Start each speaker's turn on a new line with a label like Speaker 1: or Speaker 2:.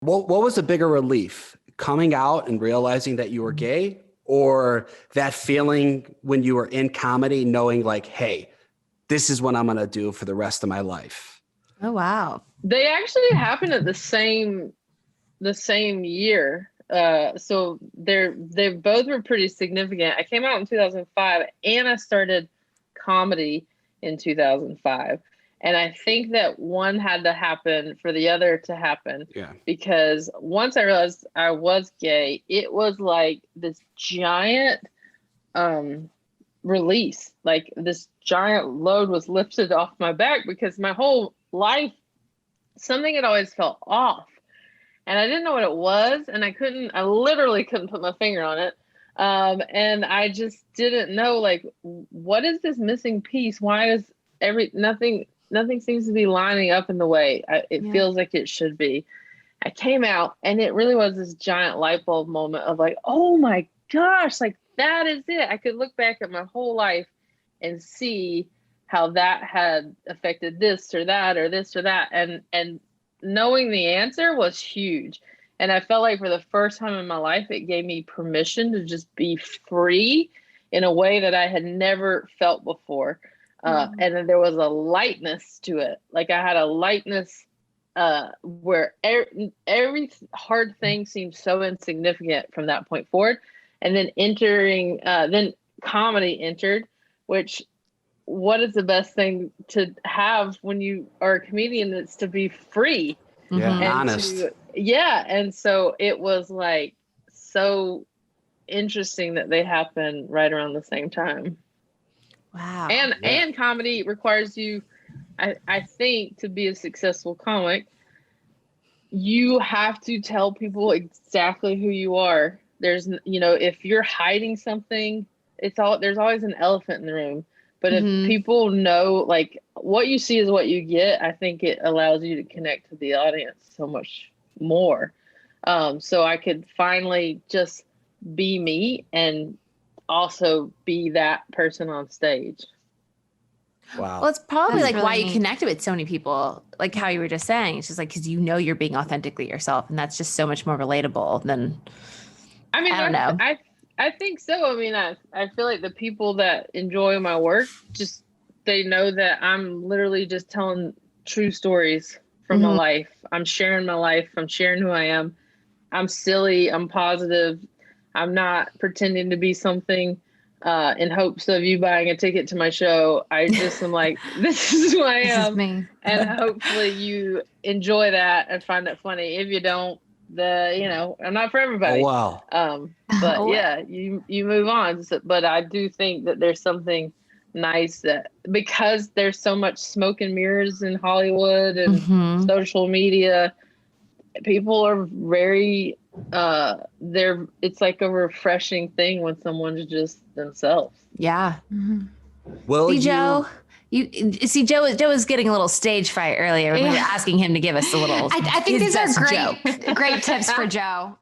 Speaker 1: What was a bigger relief, coming out and realizing that you were gay, or that feeling when you were in comedy knowing like, hey, this is what I'm going to do for the rest of my life?
Speaker 2: Oh, wow.
Speaker 3: They actually happened at the same year. So they both were pretty significant. I came out in 2005 and I started comedy in 2005. And I think that one had to happen for the other to happen.
Speaker 1: Yeah.
Speaker 3: Because once I realized I was gay, it was like this giant release. Like this giant load was lifted off my back, because my whole life, something had always felt off. And I didn't know what it was. And I literally couldn't put my finger on it. And I just didn't know, like, what is this missing piece? Why is nothing seems to be lining up in the way it feels like it should be. I came out and it really was this giant light bulb moment of like, oh my gosh, like that is it. I could look back at my whole life and see how that had affected this or that or this or that. And knowing the answer was huge. And I felt like for the first time in my life, it gave me permission to just be free in a way that I had never felt before. And then there was a lightness to it. Like I had a lightness where every hard thing seemed so insignificant from that point forward. And then then comedy entered, which, what is the best thing to have when you are a comedian? It's to be free.
Speaker 1: Yeah,
Speaker 3: and
Speaker 1: honest.
Speaker 3: And so it was like so interesting that they happened right around the same time.
Speaker 2: Wow.
Speaker 3: And comedy requires you, I think, to be a successful comic, you have to tell people exactly who you are. There's, if you're hiding something, there's always an elephant in the room. But if people know, like, what you see is what you get, I think it allows you to connect to the audience so much more. So I could finally just be me and also be that person on stage.
Speaker 1: Wow.
Speaker 2: Well, it's probably
Speaker 4: That's
Speaker 2: like why
Speaker 4: really
Speaker 2: you connected with so many people, like how you were just saying. It's just like, because you're being authentically yourself, and that's just so much more relatable than,
Speaker 3: I mean,
Speaker 2: I don't know.
Speaker 3: I think so. I mean, I feel like the people that enjoy my work, just, they know that I'm literally just telling true stories from my life. I'm sharing my life. I'm sharing who I am. I'm silly. I'm positive. I'm not pretending to be something in hopes of you buying a ticket to my show. I just am like, this is who I am.
Speaker 4: This is me.
Speaker 3: And hopefully you enjoy that and find it funny. If you don't, I'm not for everybody.
Speaker 1: Oh, wow.
Speaker 3: But yeah, you move on. But I do think that there's something nice that, because there's so much smoke and mirrors in Hollywood and social media, people are very it's like a refreshing thing when someone's just themselves.
Speaker 2: Yeah.
Speaker 1: Will
Speaker 2: See, Joe, Joe was getting a little stage fright earlier when we were asking him to give us a little.
Speaker 4: I think these are
Speaker 2: best joke.
Speaker 4: great tips for Joe.